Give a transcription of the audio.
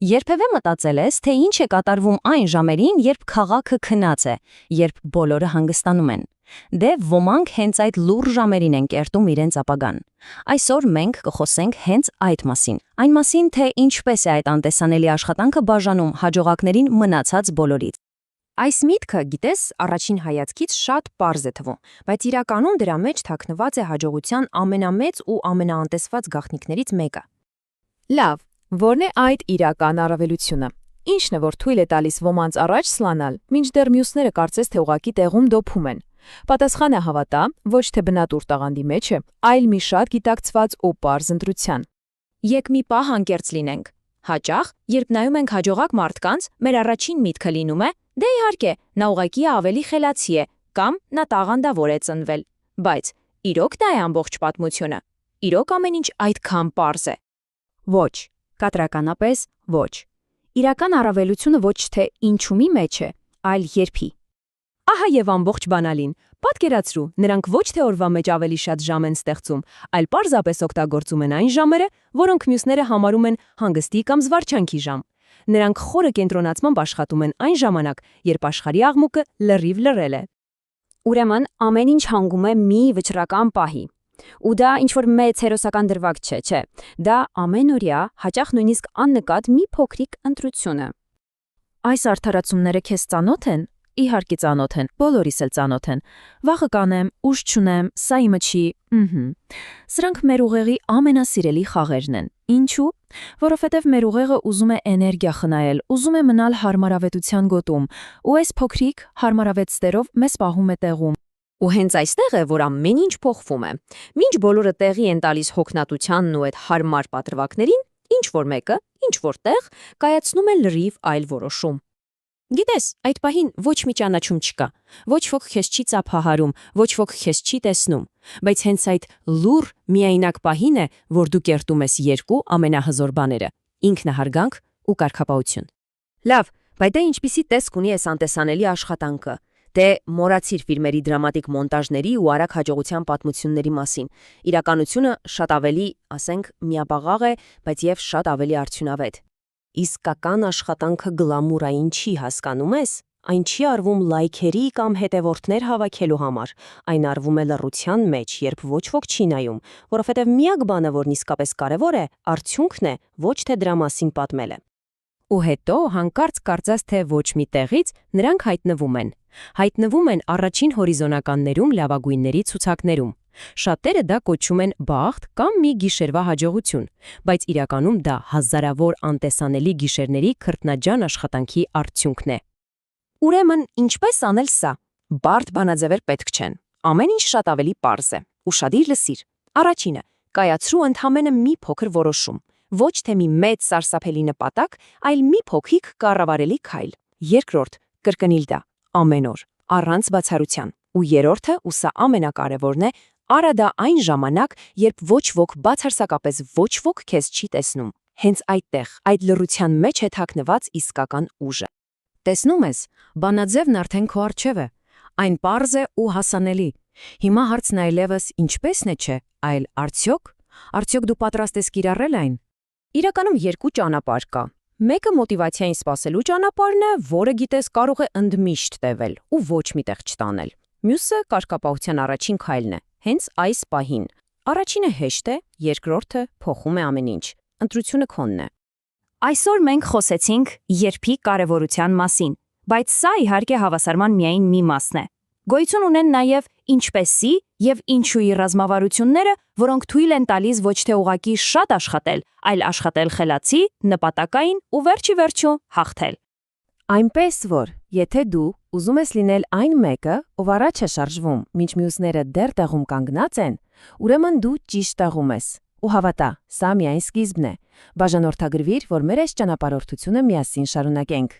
Երբևէ մտածել ես, թե ինչ է կատարվում այն ժամերին, երբ քաղաքը քնած է, երբ բոլորը հանգստանում են։ Դե ոմանք հենց այդ լուռ ժամերին են կերտում իրենց ապագան։ Այսօր մենք կխոսենք հենց այդ մասին։ Այն մասին, թե ինչպես է այդ անտեսանելի աշխատանքը բաժանում հաջողակներին մնացած բոլորից։ Այս միտքը, գիտես, առաջին հայացքից շատ պարզ է թվում, բայց իրականում դրա մեջ թաքնված է հաջողության ամենամեծ ու ամենաանտեսված գաղտնիքներից մեկը։ Լավ, ո՞րն է այդ իրական առավելությունը։ Ինչն է, որ թույլ է տալիս ոմանց առաջ սլանալ, մինչդեռ մյուսները կարծես թե ուղղակի տեղում դոփում են։ Պատասխանը հավատա, ոչ թե բնատուր տաղանդի մեջ է, այլ մի շատ գիտակցված ու պարզ ընտրության։ Եկ մի պահ անկեղծ լինենք։ Հաճախ, երբ նայում ենք հաջողակ մարդկանց, մեր առաջին միտքը լինում է. դե իհարկե, նա ուղղակի ավելի խելացի է, կամ նա տաղանդավոր է ծնվել։ Բայց իրոք դա է ամբողջ պատմությունը։ Իրոք ամեն ինչ այդքան պարզ է։ Ոչ, կտրականապես ոչ։ Իրական առավելությունը ոչ թե ինչումի մեջ է, այլ երբի։ Ահա եւ ամբողջ բանալին։ Պատկերացրու, նրանք ոչ թե օրվա մեջ ավելի շատ ժամ են ստեղծում, այլ պարզապես օգտագործում են այն ժամերը, որոնք մյուսները համարում են հանգստի կամ զվարճանքի ժամ։ Նրանք խորը կենտրոնացմամբ աշխատում են այն ժամանակ, երբ աշխարհի աղմուկը լրիվ լռել է։ Ուրեմն ամեն ինչ հանգում է մի վճռական պահի։ Ու դա ինչ-որ մեծ հերոսական դրվագ չէ։ Դա ամենօրյա, հաճախ նույնիսկ աննկատ մի փոքրիկ ընտրություն է։ Այս արդարացումները քեզ ծանոթ են։ Իհարկե ծանոթ են, բոլորիս էլ ծանոթ են։ Վախը կանեմ, ուժ չունեմ, սա իմը չի։ Սրանք մեր ուղեղի ամենասիրելի խաղերն են։ Ինչու՞։ Որովհետև մեր ուղեղը ուզում է էներգիա խնայել, ուզում է մնալ հարմարավետության գոտում, ու այս փոքրիկ հարմարավետ ստերով մեզ պահում է տեղում։ Ու հենց այստեղ է, որ ամեն ինչ փոխվում է։ Մինչ բոլորը տեղի են տալիս հոգնածությանն ու այդ հարմար պատրվակներին, ինչ որ մեկը, ինչ որտեղ կայացնում է լրիվ այլ որոշում։ Գիտես, այդ պահին ոչ մի ճանաչում չկա, ոչ ոք քեզ չի ծափահարում, ոչ ոք քեզ չի տեսնում, բայց հենց այդ լուռ միայնակ պահին է, որ դու կերտում ես երկու ամենահզոր բաները՝ ինքնահարգանք ու կարգապահություն։ Լավ, բայց դե ինչպիսի տեսք ունի այս անտեսանելի աշխատանքը։ Դե մոռացիր ֆիլմերի դրամատիկ մոնտաժների ու արագ հաջողության պատմությունների մասին։ Իրականությունը շատ ավելի, ասենք, միապաղաղ է, բայց եւ շատ ավելի արդյունավետ։ Իսկական աշխատանքը գլամուրային չի, հասկանում ես։ Այն չի արվում լայքերի կամ հետևորդներ հավաքելու համար, այն արվում է լռության մեջ, երբ ոչ ոք չի նայում, որովհետև միակ բանը, որն իսկապես կարևոր է, արդյունքն է, ոչ թե դրա մասին պատմելը։ Ու հետո հանկարծ կարծես թե ոչ մի տեղից նրանք հայտնվում են։ Հայտնվում են առաջին հորիզոնականներում լավագույնների ցուցակներում։ Շատերը դա կոչում են բախտ կամ մի գիշերվա հաջողություն, բայց իրականում դա հազարավոր անտեսանելի գիշերների քրտնաջան աշխատանքի արդյունքն է։ Ուրեմն, ինչպես անել սա։ Բարդ բանաձևեր պետք չեն։ Ամեն ինչ շատ ավելի պարզ է։ Ուշադիր լսիր։ Առաջինը՝ կայացրու ընդհանրապես մի փոքր որոշում։ Ոչ թե մի մեծ սարսափելի նպատակ, այլ մի փոքրիկ կառավարելի քայլ։ Երկրորդ՝ կրկնիլ դա ամեն օր, առանց բացառության։ Ու երրորդը, ու սա ամենակարևորն է, արա դա այն ժամանակ, երբ ոչ ոք, բացարձակապես ոչ ոք քեզ չի տեսնում։ Հենց այդտեղ, այդ լռության մեջ է թաքնված իսկական ուժը։ Տեսնում ես, բանաձևն արդեն քո առջև է։ Այն պարզ է ու հասանելի։ Հիմա հարցն այլևս ինչպես-ն է չէ, այլ արդյոք դու պատրաստ ես կիրառել այն։ Իրականում երկու ճանապարհ կա։ Մեկը մոտիվացիային սպասելու ճանապարհն է, որը գիտես կարող է ընդմիշտ տևել ու ոչ միտեղ չտանել։ Մյուսը կարգապահության առաջին քայլն է, հենց այս պահին։ Առաջինը հեշտ է, երկրորդը փոխում է ամեն ինչ։ Ընտրությունը քոնն է։ Այսօր մենք խոսեցինք երբի կարևորության մասին, բայց սա իհարկե հավասարման միայն մի մասն է։ Գոյություն ունեն նաև ինչպեսի եւ ինչուի ռազմավարությունները, որոնք թույլ են տալիս ոչ թե ուղղակի շատ աշխատել, այլ աշխատել խելացի, նպատակային ու վերջիվերջո հաղթել։ Այնպես որ, եթե դու ուզում ես լինել այն մեկը, ով առաջ է շարժվում, մինչ մյուսները դեռ տեղում կանգնած են, ուրեմն դու ճիշտ տեղում ես։ Ու հավատա, սա միայն սկիզբն է։ Բաժանորդագրվիր, որ մեր այս ճանապարհորդությունը միասին շարունակենք։